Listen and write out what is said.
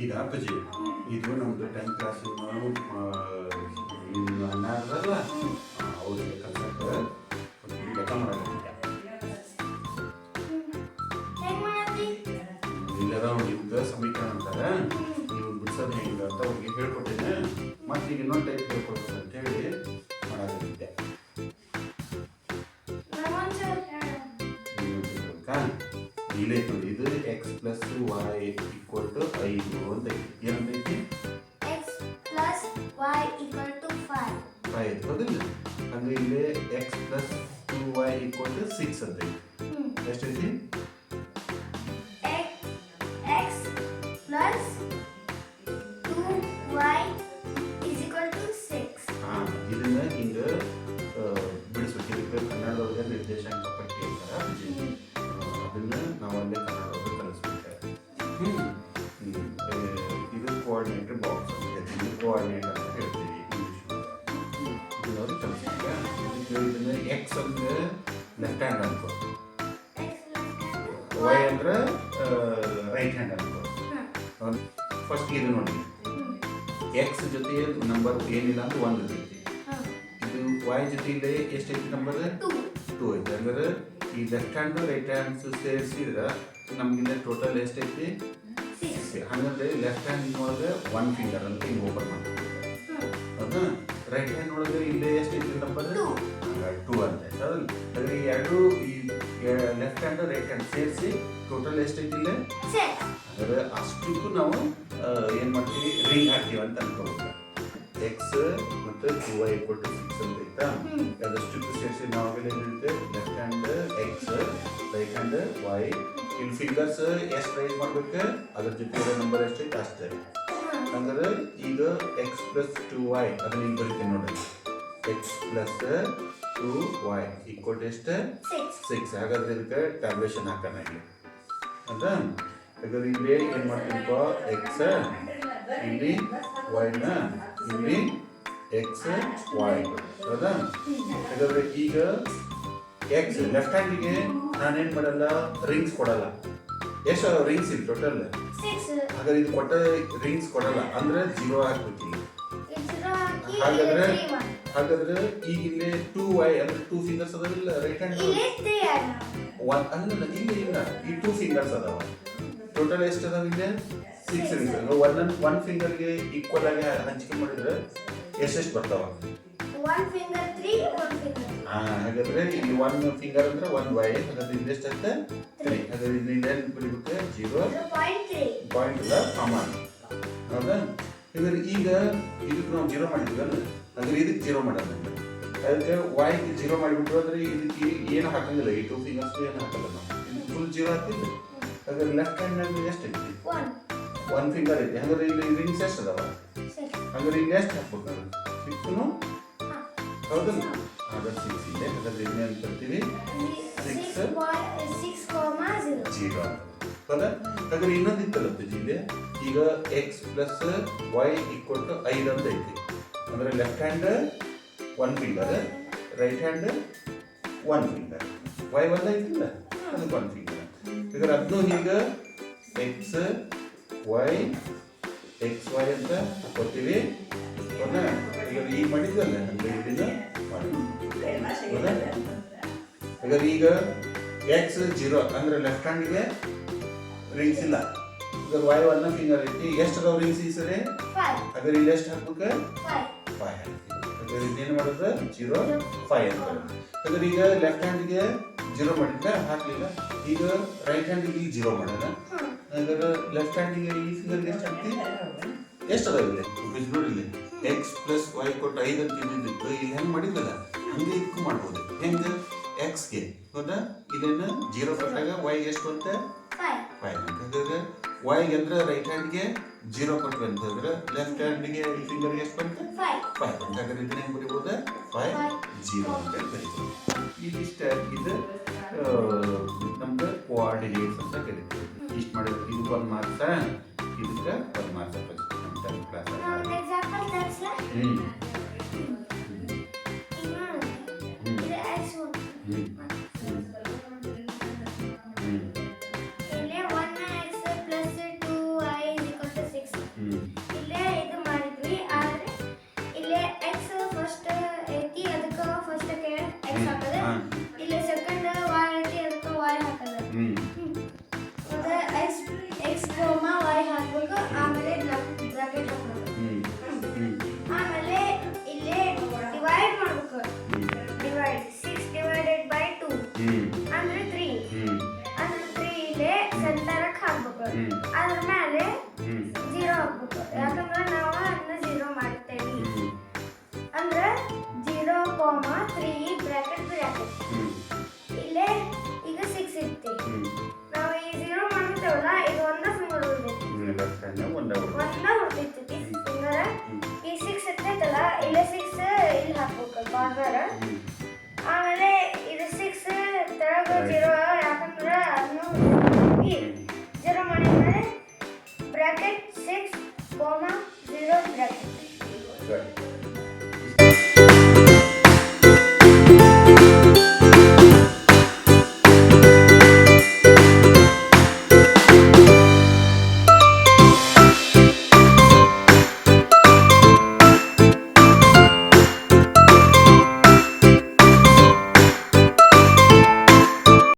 ಈಗ ಅಪ್ಪಾಜಿ ಇದು ನಮ್ಮದು 10th ಕ್ಲಾಸ್ ಇನ್ನು ಅಣ್ಣಾರಲ್ಲ ಅವ್ರಿಗೆ ಕಲ್ಸಕ್ಕೆ ಲೆಕ್ಕ ಮಾಡೋದಿಲ್ಲ ಇಲ್ಲದ ಅವ್ರಿಗೆ ಸಮೀಕರಣ ಅಂತಾರೆ ನೀವು ಬಿಡ್ಸೋದು ಹೆಂಗೆ ಅಂತ ಅವ್ರಿಗೆ ಹೇಳ್ಕೊಟ್ಟಿದ್ದೆ ಮತ್ತು ಈಗ ಇನ್ನೊಂದು ಟೈಪ್ ಹೇಳ್ಕೊಡ್ಬೇಕು ಅಂತೇಳಿ ಮಾಡೋದಿದ್ದೆ ಇಲ್ಲೇ ನೋಡಿ ಇದು X plus Y equal to 5 ಅಂತ ಏನಂತೈತಿ X plus Y equal to 5 ಹೌದಿಲ್ಲ ಅಂದ್ರೆ ಇಲ್ಲಿ X plus 2y equal to 6 ಅಂತ ಎಷ್ಟೈತಿ X plus 2y is equal to 6 ಇದನ್ನ ಹಿಂಗೆ ಬಿಡಿಸ್ಬೇಕು ಇದಕ್ಕೆ ಕನ್ನಡದೊಳಗೆ ನಿರ್ದೇಶಾಂಕ ಪಟ್ಟಿ ಅಂತಾರೆ ಅದನ್ನ ನಾವಲ್ಲೇ ಕನ್ನಡದೊಳಗೆ ಕಲಿಸ್ಬೇಕು ಇದು ಕೋಆರ್ಡಿನೇಟರ್ ಬಾಕ್ಸ್ ಅಂತ ಕೋಆರ್ಡಿನೇಟ್ ಅಂತ ಹೇಳ್ತೀವಿ ಇದನ್ನ ಕಲಿಸ್ಬೇಕು ಇದನ್ನ ಎಕ್ಸ್ ಅಂದ್ರೆ ಲೆಫ್ಟ್ ಹ್ಯಾಂಡ್ ಅನ್ಕೋ ವೈ ಅಂದ್ರೆ ರೈಟ್ ಹ್ಯಾಂಡ್ ಅನ್ಕೋ ಫಸ್ಟ್ ಇದು ನೋಡಿ ಎಕ್ಸ್ ಜೊತೆ ನಂಬರ್ ಏನಿಲ್ಲ ಅಂದ್ರೆ 1 ಇರ್ತೈತಿ ಇದು ವೈ ಜೊತೆ ಎಷ್ಟೈತಿ ನಂಬರ್ 2 ಐತಿ ಅಂದ್ರೆ ಈ ಲೆಫ್ಟ್ ಹ್ಯಾಂಡ್ ರೈಟ್ ಹ್ಯಾಂಡ್ಸ್ ಸೇರಿಸಿದ್ರೆ ನಮ್ಗಿಲ್ಲ ಟೋಟಲ್ ಎಷ್ಟೈತಿ 6 ಹಂಗಂದ್ರೆ ಲೆಫ್ಟ್ ಹ್ಯಾಂಡ್ ಒಳಗೆ 1 ಫಿಂಗರ್ ಅಂತ ಹಿಂಗೆ ಓಪನ್ ಮಾಡ್ತೀವಿ ಹೌದಾ ರೈಟ್ ಹ್ಯಾಂಡ್ ಒಳಗೆ ಇಲ್ಲೇ ಎಷ್ಟೈತಿ ನಂಬರ್ 2 ಅಂತ ಅಂದ್ರೆ ಈ ಎರಡು ಈ ಲೆಫ್ಟ್ ಹ್ಯಾಂಡ್ ರೈಟ್ ಹ್ಯಾಂಡ್ ಸೇರಿಸಿ ಟೋಟಲ್ ಎಷ್ಟೈತಿ ಇಲ್ಲ ಅಂದ್ರೆ ಅಷ್ಟಕ್ಕೂ ನಾವು ಏನು ಮಾಡ್ತೀವಿ ರಿಂಗ್ ಹಾಕ್ತೀವಿ ಅಂತ ಅನ್ಕೋಬೇಕು ಎಕ್ಸ್ ಮತ್ತು 2y ಈಕ್ವಲ್ ಟು 6 ಅಂತ ಐತಾ ಅದಷ್ಟಕ್ಕೂ ಸೇರಿಸಿ ನಾವಾಗಲೇ ಏನಿರುತ್ತೆ left hand X right hand Y ಇಲ್ಲಿ ಫಿಂಗರ್ಸ್ ಎಷ್ಟು ರೈಸ್ ಮಾಡ್ಬೇಕು ಅದ್ರ ಜೊತೆ ನಂಬರ್ ಎಷ್ಟೈತೆ ಅಷ್ಟೇ ಅಂದ್ರೆ ಈಗ ಎಕ್ಸ್ ಪ್ಲಸ್ 2y ಅದನ್ನ ಈಗ ಬರೀತೀನಿ ನೋಡಿ X plus 2y equal to ಎಷ್ಟು 6 ಹಾಗಾದ್ರೆ ಇದಕ್ಕೆ ಟ್ಯಾಬ್ಲೇಷನ್ ಹಾಕೋಣ ಇಲ್ಲಿ ಅಂತ ಹಾಗಾದ್ರೆ ಇಲ್ಲಿ ಏನು ಮಾಡ್ತೀನಪ್ಪ ಎಕ್ಸ್ ಇಲ್ಲಿ ವೈನ ಇಲ್ಲಿ ಎಕ್ಸ್ ವೈ ಹೌದಾ ಹಾಗಾದ್ರೆ ಈಗ ಎಕ್ಸ್ ಲೆಫ್ಟ್ ಹ್ಯಾಂಡಿಗೆ ನಾನೇನು ಮಾಡಲ್ಲ ರಿಂಗ್ಸ್ ಕೊಡಲ್ಲ ಎಷ್ಟು ರಿಂಗ್ಸ್ ಇದೆ ಟೋಟಲ್ ಹಾಗಾದ್ರೆ ಇದು ಕೊಟ್ಟ ರಿಂಗ್ಸ್ ಕೊಡಲ್ಲ ಅಂದ್ರೆ 0 ಹಾಕ್ಬೇಕಿಲ್ಲ ಹಾಗಾದ್ರೆ ಈಗ ಇಲ್ಲಿ 2y ಅಂದ್ರೆ 2 ಫಿಂಗರ್ಸ್ ಅದಾವಿಲ್ಲ ರೈಟ್ ಹ್ಯಾಂಡ್ ಅಲ್ಲ ಇಲ್ಲಿ ಇಲ್ಲ ಈ 2 ಫಿಂಗರ್ಸ್ ಅದಾವ ಟೋಟಲ್ ಎಷ್ಟು ಅದಾವ ಇಲ್ಲಿ 6 ರಿಂಗ್ಸ್ ಒನ್ ಫಿಂಗರ್ಗೆ ಈಕ್ವಲ್ ಆಗಿ ಹಂಚಿಕೆ ಮಾಡಿದ್ರೆ ಎಷ್ಟೆಷ್ಟು ಬರ್ತಾವ ಹಾಗಾದ್ರೆ ಇಲ್ಲಿ 1 ಫಿಂಗರ್ ಅಂದ್ರೆ 1y ಹಾಗಾದ್ರೆ ಇಲ್ಲಿ ಎಷ್ಟಾಗುತ್ತೆ 3 ಹಾಗಾದ್ರೆ ಇಲ್ಲಿ ಏನು ಬರೀಬೇಕು 0.3 ಇಲ್ಲ ಕಾಮನ್ ಹೌದಾ ಹಾಗಾದ್ರೆ ಈಗ ಇದಕ್ಕೆ ನಾವು 0 ಮಾಡಿದ್ವಲ್ಲ ಹಾಗಾದ್ರೆ ಇದಕ್ಕೆ 0 ಮಾಡೋದು ಅದಕ್ಕೆ ವೈಗೆ 0 ಮಾಡಿಬಿಟ್ಟು ಅಂದ್ರೆ ಇದಕ್ಕೆ ಏನು ಹಾಕಂಗಿಲ್ಲ ಈ 2 ಫಿಂಗರ್ಸ್ ಏನು ಹಾಕಲ್ಲ ನಾವು ಇದಕ್ಕೆ ಫುಲ್ 0 ಹಾಕ್ತಿಲ್ಲ ಹಾಗಾದ್ರೆ ಲೆಫ್ಟ್ ಹ್ಯಾಂಡ್ ಎಷ್ಟು ಐತಿ 1 ಫಿಂಗರ್ ಐತಿ ಹಾಗಾದ್ರೆ ಇಲ್ಲಿ ರಿಂಗ್ಸ್ ಎಷ್ಟು ಅದಾವ ಹಾಗಾದ್ರೆ ಇಲ್ಲಿ ಎಷ್ಟು ಹಾಕ್ಬೇಕು 6 ಹೌದಲ್ಲ ಹಾಗಾದ್ರೆ 6 ಇದೆ ಹಾಗಾದ್ರೆ ಇನ್ನೇನು ಬರ್ತೀವಿ 0 ಹೌದಾ ಹಾಗಾದ್ರೆ ಇನ್ನೊಂದು ಇತ್ತಲ್ಲ ಇಲ್ಲಿ ಈಗ X plus Y equal to 5 ಅಂತ ಐತಿ ಅಂದ್ರೆ left hand 1 finger right hand 1 finger Y ಒಂದು ಐತಿಲ್ಲ ಅದಕ್ಕೆ 1 ಫಿಂಗರ್ ಹಾಗಾದ್ರೆ ಅದನ್ನು ಈಗ ಎಕ್ಸ್ ವೈ ಅಂತ ಕೊಡ್ತೀವಿ ಹೌದಾ ಈಗ ಈಗ ಮಾಡಿದ್ವಲ್ಲ ಅಂದ್ರೆ ಇದನ್ನ ಹಾಗಾದ್ರೆ ಈಗ ಎಕ್ಸ್ 0 ಅಂದ್ರೆ ಲೆಫ್ಟ್ ಹ್ಯಾಂಡಿಗೆ ರಿಂಗ್ಸ್ ಇಲ್ಲ ಈಗ ವೈ 1 ಫಿಂಗರ್ ಐತಿ ಎಷ್ಟು ಅದಾವ ರಿಂಗ್ಸ್ ಈ ಸರಿ ಹಾಗಾದ್ರೆ ಇಲ್ಲಿ ಎಷ್ಟು ಹಾಕ್ಬೇಕು 5 ಹಾಗಾದ್ರೆ ಇನ್ನೇನು ಮಾಡೋದು 0 5 ಅಂತ ಹಾಗಾದ್ರೆ ಈಗ ಲೆಫ್ಟ್ ಹ್ಯಾಂಡಿಗೆ 0 ಮಾಡಿದ್ರೆ ಹಾಕ್ಲಿಲ್ಲ ಈಗ ರೈಟ್ ಹ್ಯಾಂಡಿಗೆ 0 ಮಾಡೋಣ ಹಾಗಾದ್ರೆ ಲೆಫ್ಟ್ ಹ್ಯಾಂಡಿಗೆ ಈ ಫಿಂಗರ್ಗೆ ಎಷ್ಟು ಹಾಕ್ತಿ ಎಷ್ಟು ಅದಾವ ಇಲ್ಲಿ ನೋಡಿ ಇಲ್ಲಿ ಎಕ್ಸ್ ಪ್ಲಸ್ ವೈ ಕೊಟ್ಟು 5 ಅಂತ ಇದ್ದಿದ್ದು ಇಲ್ಲಿ ಹೆಂಗೆ ಮಾಡಿದ್ವಲ್ಲ ಹಂಗೆ ಇದಕ್ಕೂ ಮಾಡ್ಬೋದು ಹೆಂಗೆ ಎಕ್ಸ್ಗೆ ಹೌದಾ ಇದನ್ನು 0 ಕೊಟ್ಟಾಗ ವೈ ಎಷ್ಟು ಅಂತ 5 ಅಂತ ಹಾಗಾದ್ರೆ ವೈಗೆ ಅಂದ್ರೆ ರೈಟ್ ಹ್ಯಾಂಡ್ಗೆ 0 ಕೊಟ್ವಿ ಅಂತ ಹೇಳಿದ್ರೆ ಲೆಫ್ಟ್ ಹ್ಯಾಂಡ್ಗೆ ಈ ಫಿಂಗರ್ಗೆ ಎಷ್ಟು ಬಂತು 5 ಅಂತ ಹಾಗಾದ್ರೆ ಇದನ್ನ ಹೆಂಗೆ ಬರೀಬೋದು 5 0 ಅಂತ ಬರೀಬೋದು ಇದಿಷ್ಟು ಇದು ನಮ್ದು ಕೋಆರ್ಡಿನೇಟ್ಸ್ ಅಂತ ಕರಿತೀವಿ ಇಷ್ಟು ಮಾಡಿದ್ರೆ ಇದಕ್ಕೆ 1 ಮಾರ್ಕ್ಸ್ ಇದಕ್ಕೆ 1 marks class bracket 6 comma 0 bracket. ಸರಿ